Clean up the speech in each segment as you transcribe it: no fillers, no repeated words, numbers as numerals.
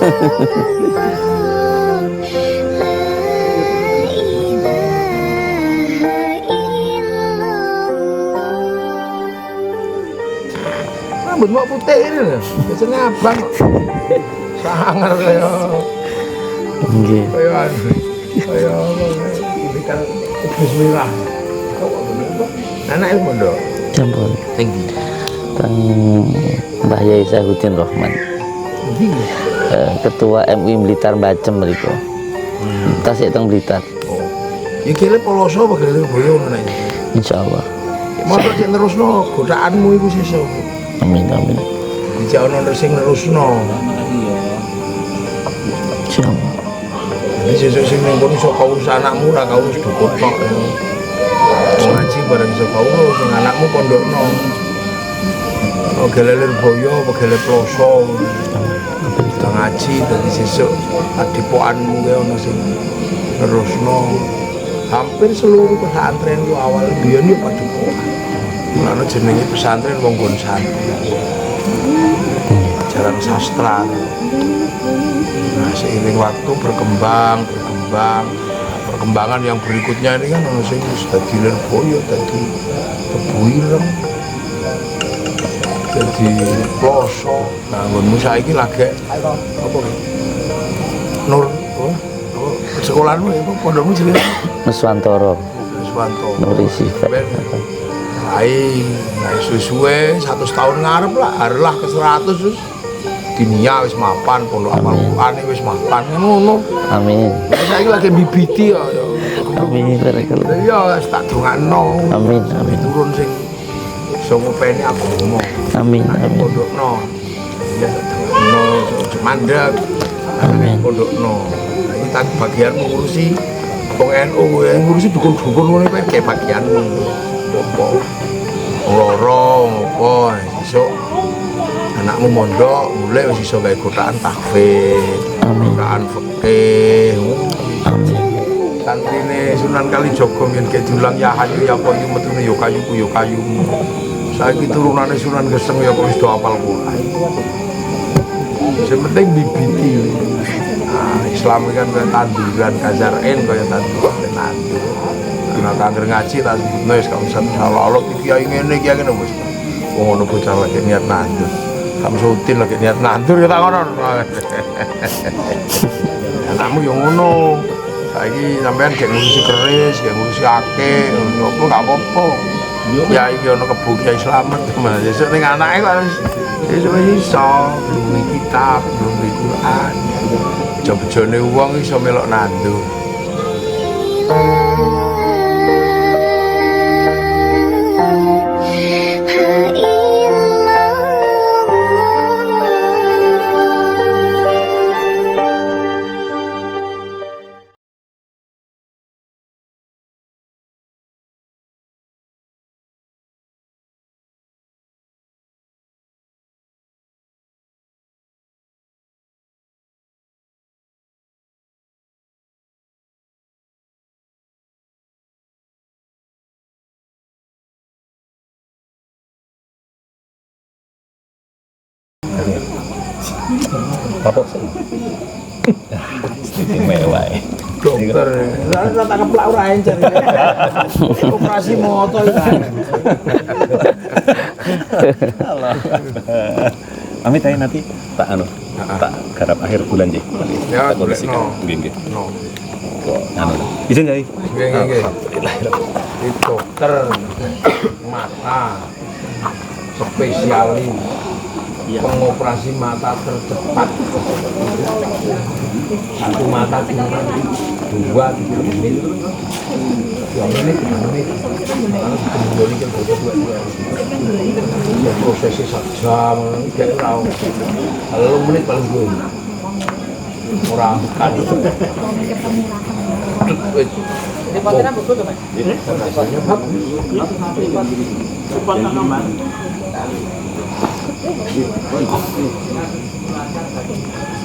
Rambut mau putih ini loh, biasanya abang sangar kaya Nggih. kaya ini kan bismillah. Anak pondok Sampun. tinggi. Teng Mbah Yai Saifuddin Rahman. Ketua MUI Blitar Bacem mriku. Tasik teng Blitar. Ya kira poloso apa kira boyo ngono iki. Insyaallah. Mosok sik nerusno godaanmu iku sesuk. Amin amin. Dijak ono sing nerusno. Insyaallah. Jadi sesuk sing ning kono iso kaurus anakmu ra kaurus dukun tok. Ngaji bareng iso kaurus sing anakmu pondokno. Oh gelelir boyo apa gele ploso. Kita ngaji dadi sesuk adipokanmu ki ono sing nerusno. Hampir seluruh pesantren ku awal biyen yo padepokan. Ana jenenge pesantren wong nggon santri. Ajaran sastra. Nah, seiring waktu perkembangan yang berikutnya ini kan ono sing wis dadi lerboyo, dadi tebuireng, dadi ploso. Nah, nggonmu saiki lagi apa ki? Nur, sekolahmu itu pondokmu jenenge Nuswantoro. Nuswantoro. Nuri Sifat. Nah, suwe-suwe 100 tahun ngarep lah, arelah ke 100 terus dinia wis mapan, pondok Al-Qur'an wis mapan ngono. Amin. Saiki lagi bibiti ya. Amin barakallah. Ya wis tak dongakno. Amin amin. Turun sing iso ngopeni agama. Amin amin. Pondokno. Ya no mandek. Amin. Pondokno. Iki tak bagianmu ngurusi wong NU, ngurusi dukun-dukun ngono kuwi kayak bagianmu. Apa? Loro apa iso anakmu mondok mulai wis iso gawe kotaan takfir, kotaan fikih. Amin. Santrine Sunan Kalijaga yen kedulang ya hayu ya qayyum metune ya kayuku ya kayumu. Saiki turunane Sunan Geseng ya kok wis do hafal Quran. Sing penting bibiti. Nah, Islam kan kaya tanduran kazarin kaya tanduran nandur. Karena kangger ngaji tak sebutno wis gak usah salah iki kiai ngene iki ngene wis. Wong ngono bocah lagi niat nandur. Samsudin lagi niat nandur ya tak ngono. Anakmu yo ngono. Saiki sampean gek ngurusi keris, gek ngurusi akeh, opo gak apa-apa. Ya iki ono kebo Kiai Slamet, Mas. Sesuk ning anake kok harus sesuk iso nduwe kitab, nduwe Quran. Bejo-bejone wong iso melok nandur. Kapok sih. Istimewa ya. Dokter, rata keplak ora encer. Operasi moto iki. Allah. Amit aja nanti tak tak garap akhir bulan sih. Ya, Tak kondisikan. no. Nggih, nggih. No. Kok izin ya? Nggih. Itu dokter mata spesialis pengoperasi mata tercepat. Satu mata cuma 2-3 menit. Ya menit. Kalau ini kan berdua. Ya prosesnya 1 jam, kayak tahu. Kalau menit paling gue. Orang bukan. Di kontenan betul tuh, Mas? Rasanya bagus.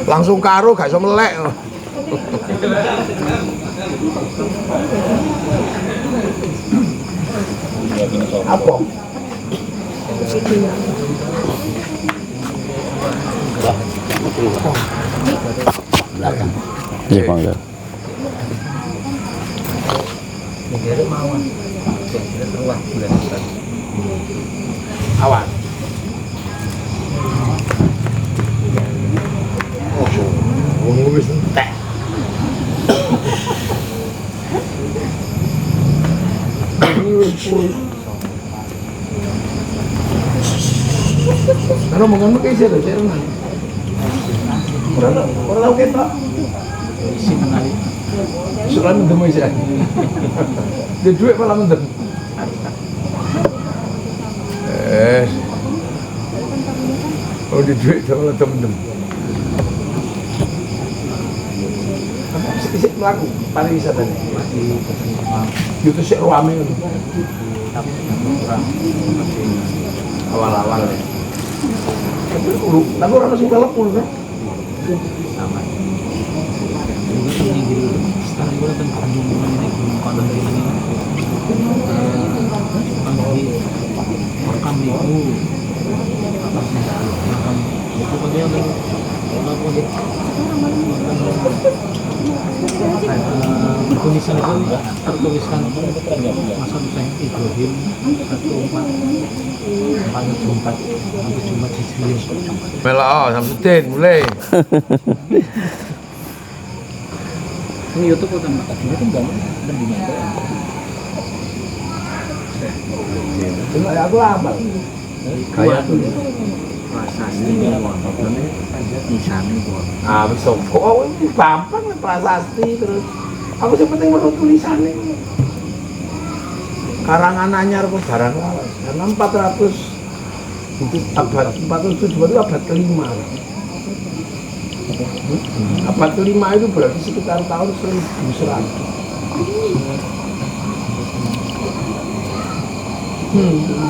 Langsung karo gak iso melek. Apa? Belakang. Iya, monggo. Awan. Oh, wis entek. Karena omonganmu kayak siapa sih? Orang tahu kita. Suka mendem aja. Dia duit malah mendem. Oh di duit malah mendem. Isik melaku pariwisata nih. Itu sih rame kan. Awal-awal ya. Tapi orang masih telepon kan? Sama. Sekarang gue datang ke Tanjung ini, Gunung Padang ini. Makam itu. Makam itu bagaimana? Tulisan itu tertuliskan masa Syekh Ibrahim 1444 sampai Jumat Hijriah. Mela, Samsudin mulai. Ini YouTube atau enggak? Itu enggak ada di mana. Cuma aku hafal. Kayak tuh. Prasasti nisannya gua. Ah, bisa kok ini gampang prasasti terus. Aku sih penting menurut tulisannya. Karangan anyar kok barang lawas. Karena 400 itu abad 407 itu abad kelima. Abad kelima itu berarti sekitar tahun 1100.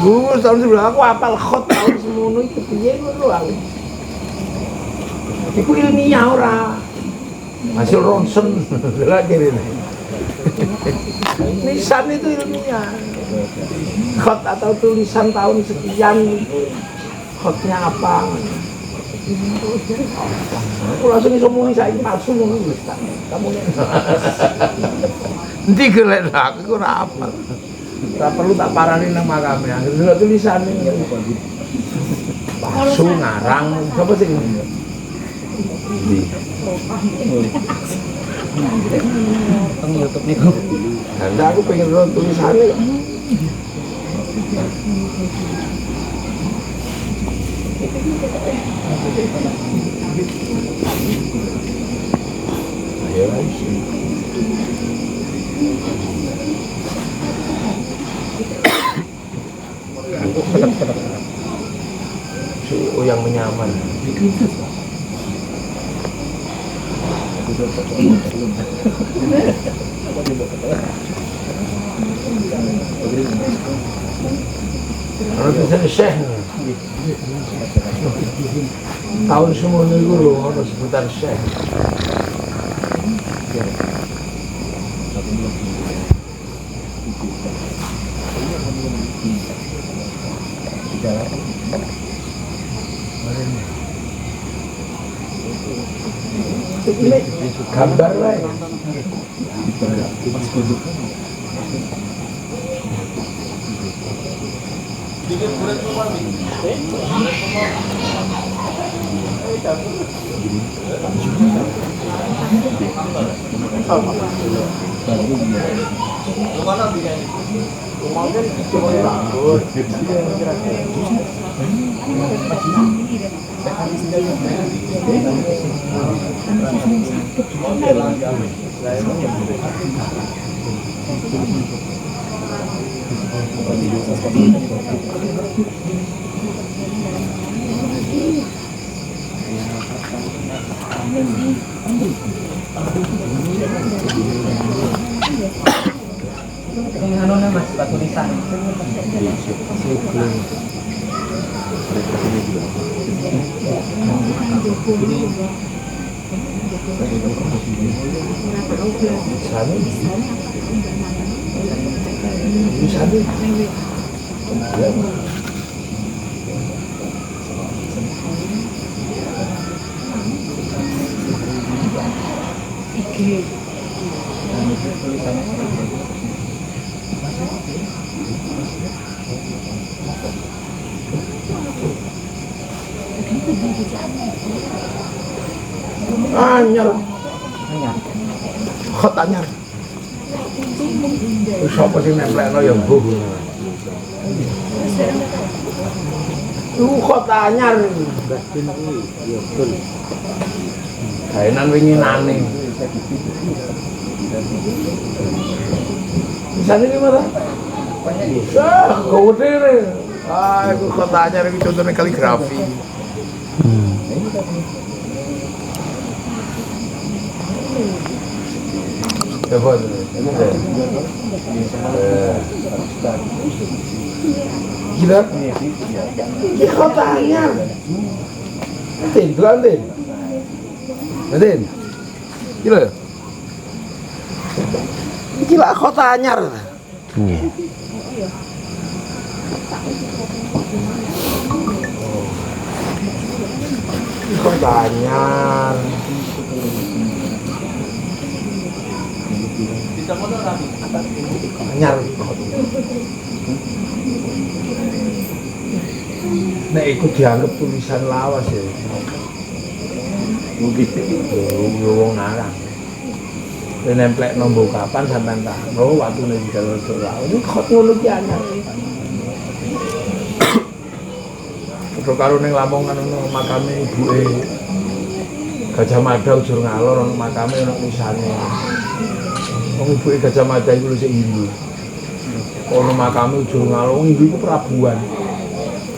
Gue tahun sebelah aku apal khot tahun semono itu piye ngono aku. Iku ilmiah ora. Hasil ronsen lha kene. Nisan itu ilmiah. Khot atau tulisan tahun sekian khotnya apa? Aku langsung iso muni saiki palsu ngono wis tak. Kamu nek. Endi golek aku ora apal. Tak perlu tak parani nang makame. Anggere tulisane palsu ngarang sapa sing ndi? Teng YouTube niku. Lah aku pengen nonton tulisane. Ayo. Suhu yang menyaman. Kalau tulisan Syekh tahun semono iku lho ono sebutan Syekh. Ini gambar lah. Ano mas patulisan. Anyar. Khot anyar. Wis sapa sing nemplekno ya mbuh. Khot anyar. Kainan winginane. Bisa ini mana? Gede nih. Itu khot anyar itu contohnya kaligrafi. Coba dulu. Gila. Ini kota anyar. Tin, duluan Tin. Tin. Gila. Gila kota anyar. Iya. Kota anyar. Anyar. Nek iku dianggap tulisan lawas ya. Mungkin wong ngarang. Nemplek nombor kapan sampean tak. Oh, waktu nek digawe lawas. Ini kok ngono ki anyar. Padha karo ning Lamongan ono makame ibuke Gajah Mada ujur ngalor ono makame ono tulisane. Wong ibuke Gajah Mada iku lho sik Hindu. Ono makame ujur ngalor wong Hindu iku prabuan.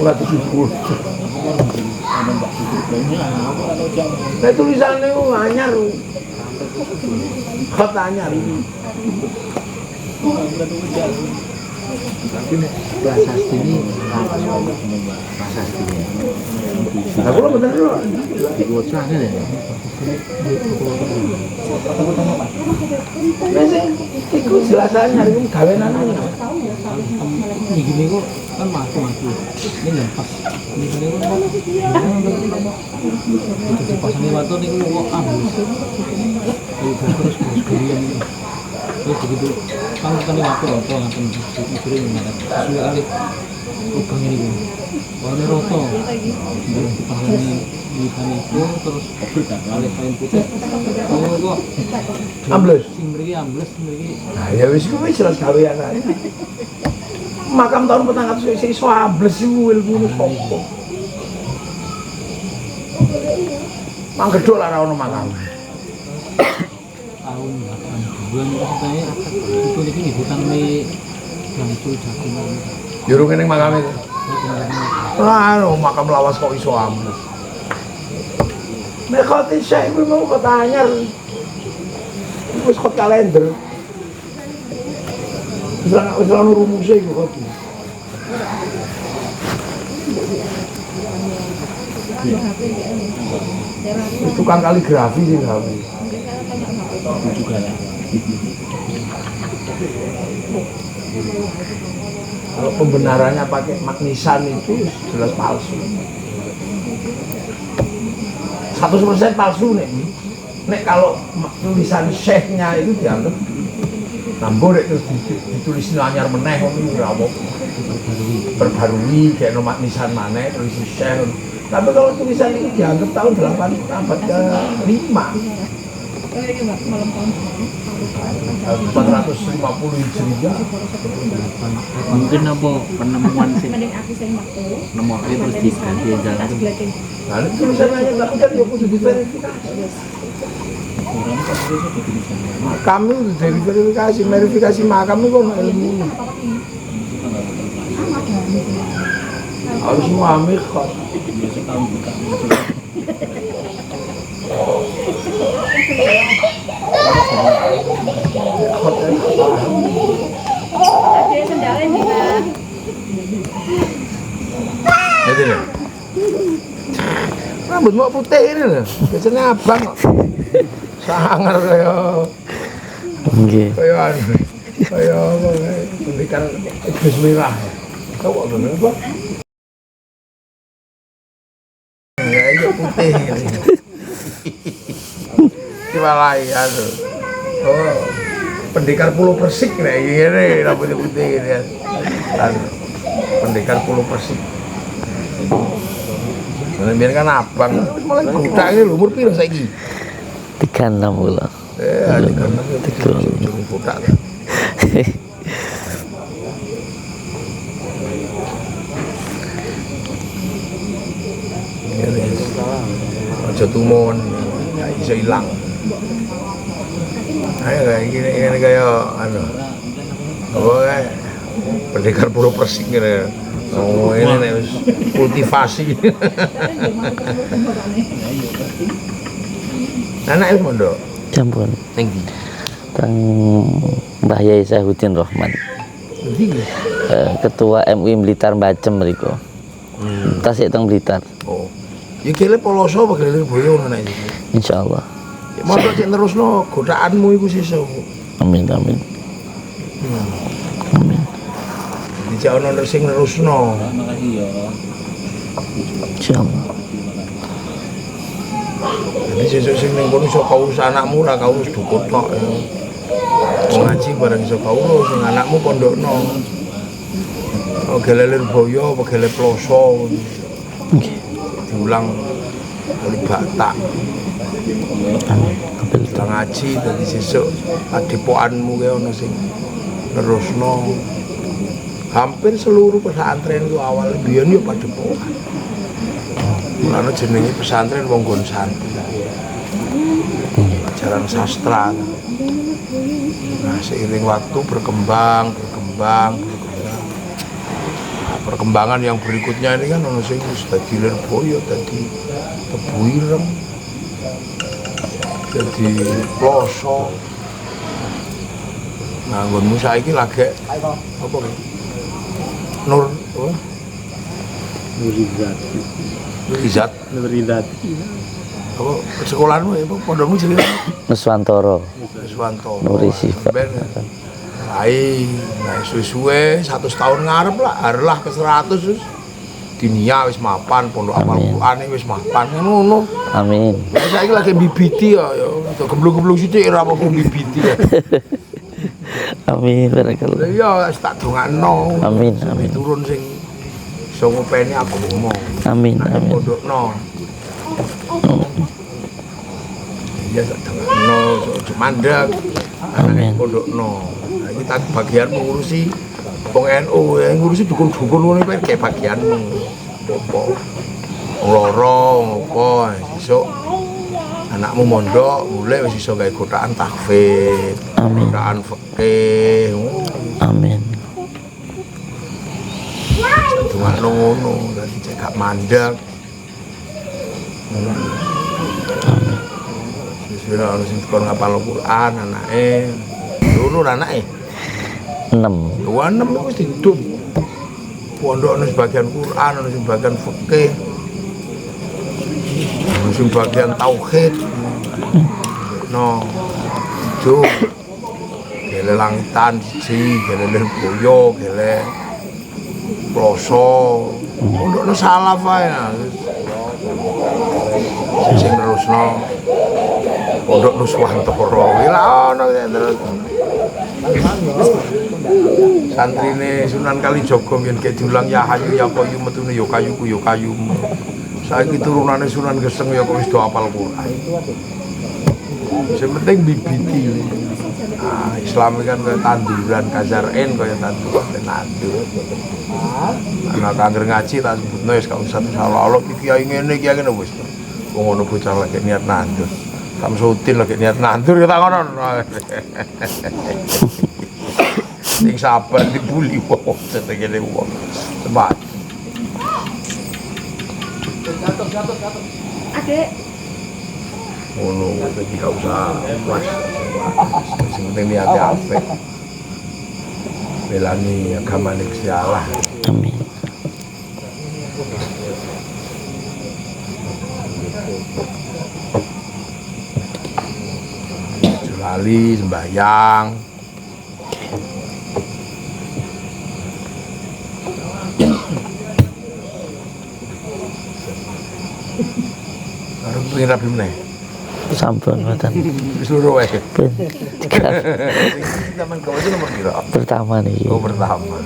Ora dikubur. Nek tulisane ku anyar. Khat anyar iki. Bahasa sini bahasa sini. Aku lo bener lo. Bocah kan ya. Mesih iku jelasane iku gawenan anyar. Ini gini kok kan mati. Ini nggak pas. Ini kan itu pas ini waktu ini kok habis. Terus kemudian terus begitu kan waktu roto ngaten sering ngaten sesuai kali lubang ini kan warna roto dipasangnya di sana itu terus kali kain putih kok Ambles. sing mriki ambles mriki Nah, ya wis kuwi jelas gawean ae. Makam tahun 400 iso ambles iku ilmune sapa. Manggedhok lah ora ono makam. tahun 82 maksudnya itu ini hutan me Bangsul Jagung Jurung ning makam itu. Lah, makam lawas kok iso ambles. Nek kok isih kuwi mau kota anyar. Wis kok kalender. Wis ana rumuse iku kok. Tukang kaligrafi sih gawe. itu juga ya Kalau pembenarannya pakai magnesan itu jelas palsu. 100% palsu nih. Nek kalau tulisan syekhnya itu dianggap nambah terus ditulis anyar meneh ngono ora apa. Perbarui kayak no magnesan maneh tulis syekh. Tapi kalau tulisan itu dianggap tahun 8 abad ke-5. 450 Hijriah. mungkin apa penemuan sih nemu terus diganti jalan Nah, itu tulisannya tapi kan ya kudu diverifikasi. Makam itu verifikasi makam itu kan ilmu. Harus memahami khot. Ada sendalnya juga. Itu deh. Rambut mau putih ini loh. Biasanya abang kok. Sangar kaya Nggih. kaya apa pendidikan Idris Mirah. Tahu kok bener apa? Ya, putih. Kibalai aduh. Oh, pendekar Pulau Persik nih, gini rambutnya putih gini ya. Pendekar Pulau Persik. Biar kan abang, mulai budak ini lho, umur piro saiki? 36 pula. Di kamar itu budak. Aja tumon, nggak bisa hilang. Ayo kayak gini kayak anu, apa kayak pendekar Pulau Persik gitu. Oh ini nih kultivasi. Anak itu mondok. Campur. Tinggi. Tang Mbah Yai Saihuddin Rahman. Tinggi. Ketua MUI Blitar Bacem mriku. Tasik teng Blitar. Oh. Ya kele poloso apa kele boyo ngono nek iki. Insyaallah. Ya mondok cek nerusno godaanmu iku sisa. Amin amin. Amin. Dijak ono sing nerusno. Makasih ya. Insyaallah. Jadi sesuk sing ning kono iso kaurus anakmu ra kaurus dukut tok ya. Wong ngaji bareng iso kaurus sing anakmu pondokno. Oh gelelir boyo apa gele ploso. Nggih. Diulang kali Batak. Amin. Lah ngaji dadi sesuk adipokanmu ki ono sing nerusno. Hampir seluruh pesantren itu awal biyen yo padepokan. Mulane jenenge pesantren wong nggon santri. Ajaran sastra. Nah, seiring waktu berkembang. Nah, perkembangan yang berikutnya ini kan ono sing wis dadi Lirboyo, dadi Tebu Ireng, dadi Ploso. Nah, nggonmu saiki lagi apa ki? Nur apa? Nurizat. Apa sekolahmu ya, pondokmu jenenge Nuswantoro. Nuswanto. Nuri Sifat. Nah suwe-suwe 100 tahun ngarep lah, arelah ke 100 wis. Dinia wis mapan, pondok apal Quran wis mapan ngono. Amin. Lah saiki lagi bibiti ya, geblung-geblung sithik ora apa bibiti ya. Amin barakallah. Lah iya wis tak dongakno. Amin, amin. Turun sing iso ngopeni aku ngomong. Amin amin. Pondokno. Iya tak dongakno, ojo mandek. Amin. Pondokno. Nah, iki tak bagian mengurusi wong NU, yang ngurusi dukun-dukun ngono iki kayak bagianmu. Apa? Loro ngopo sesuk anakmu mondok mulai wis iso gawe godaan tahfidz, godaan fikih. Amin. Dongakno ngono, dadi cek gak mandek. Wis ora sing kon ngapal Al-Qur'an anake. Loro anake. 6. Wah, 6 wis dihidup. Pondok ana sebagian Quran, ana sing bagian fikih. Ana sing bagian tauhid. No. Itu gele langitan siji, gele Lirboyo, gele Ploso. Pondokno salaf ae. Sing terusno pondok Nuswantoro. Lah ono terus. Santrine Sunan Kalijaga yen kek diulang ya hayu ya qayyum metune ya kayuku ya kayumu. Saiki turunane Sunan Geseng ya kok wis do hafal Quran. Sing penting bibiti. Ah, Islam kan kaya tanduran kazarin kaya tanduran nandur. Anak angger ngaji tak sebutno wis gak usah salah iki kiai ngene iki ngene wis. Wong ngono bocah lagi niat nandur. Samsudin lagi niat nandur ya tak ngono. Sing sabar dibuli wong setengene wong. Sebat. Adek. Ngono dadi gak usah was. Sing penting niate apik. Belani agamane Gusti Allah. Amin. Lali sembahyang. Arep pengen rapi meneh. Sampun mboten. Seluruh wae. Pun. Zaman kau itu nomor piro? Pertama nih. Oh, pertama.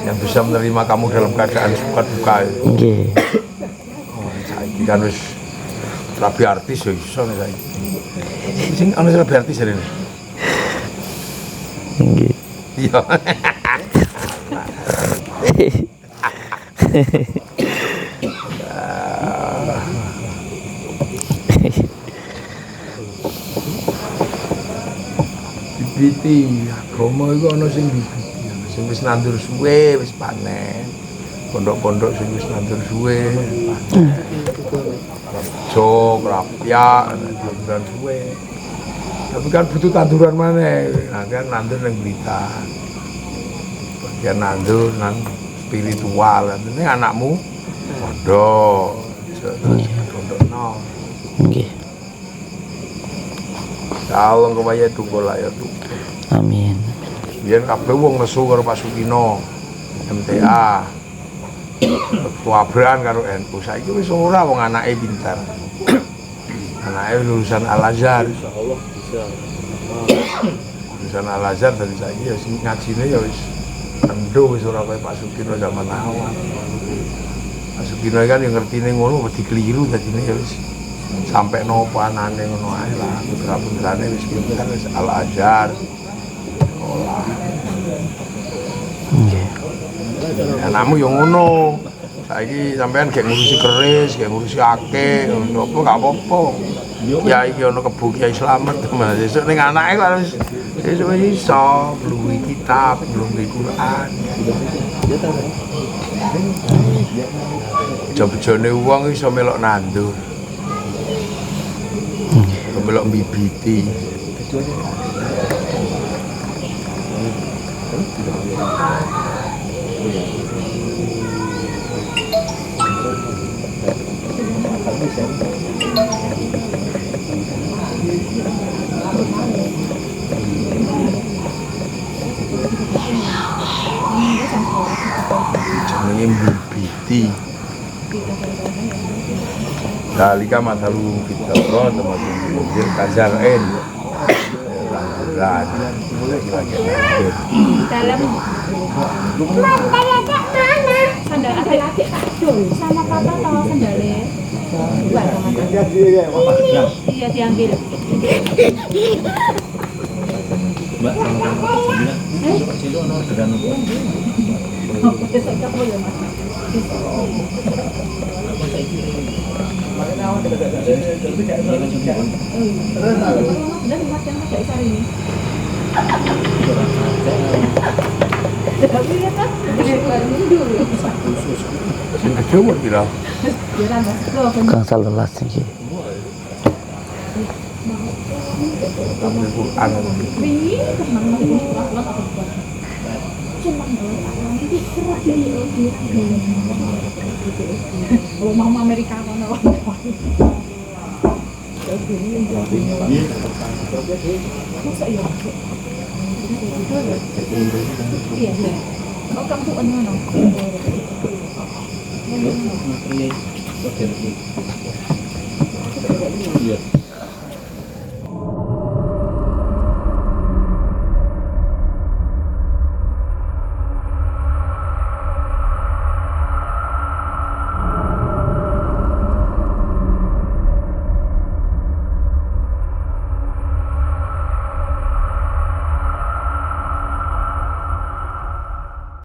Yang bisa menerima kamu dalam keadaan suka duka. Nggih. Oh, saiki kan wis rabi artis ya iso nek saiki. Sing ana rabi artis hari ini. Nggih. Iya. Bibiti agama iku ana sing bibiti, ana sing wis nandur suwe wis panen. Pondok-pondok sing wis nandur suwe panen. Jok, rapia, tanduran suwe. Tapi kan butuh tanduran maneh. Nah, kan nandur ning Blitar. Bagian nandur nang spiritual. Ini anakmu pondok. Pondokno. Nggih. Kalau kebaya tunggu lah ya tuh. Amin. Biar kabeh wong nesu karo Pak Sukino, MTA. Kuabran karo NU. Saiki wis ora wong anake pintar. Anake lulusan Al-Azhar. Lulusan Al-Azhar dari saiki ya sing ngajine ya wis endo wis ora kaya Pak Sukino zaman awal. Pak Sukino kan yang ngertine ngono wedi keliru dadine ya wis sampai nopo anane ngono ae lah. Putra-putrane wis pintar wis Al-Azhar. Sekolah. Nggih. Anakmu yo ngono. Saiki sampean gek ngurusi keris, gek ngurusi akeh, opo gak apa-apa. Ya iki ono Kebo Kiai Slamet, Mas. Sesuk ning anake kok wis iso mluwi kitab, mluwi Quran. Bejo-bejone wong iso melok nandur. Melok bibiti. Jenenge bibiti. Dalika masalu fitro termasuk mobil kazarin. Tanduran. Lagi nandur. Dalam mana? Sandal adik-adik takdul sama papa tahu sandalnya. Iya diambil. Mbak, kalau bilang, besok Cilo ono orderan apa? Besok kamu ya mas. Dan macam kayak sari ini. Tapi ya kan, dulu. Sing gede umur piro? Jalan mas, lo Kang salulas niki. Ambil Quran. tenang kalau mau Amerika mana masa iya iya kau kamu mana Iya.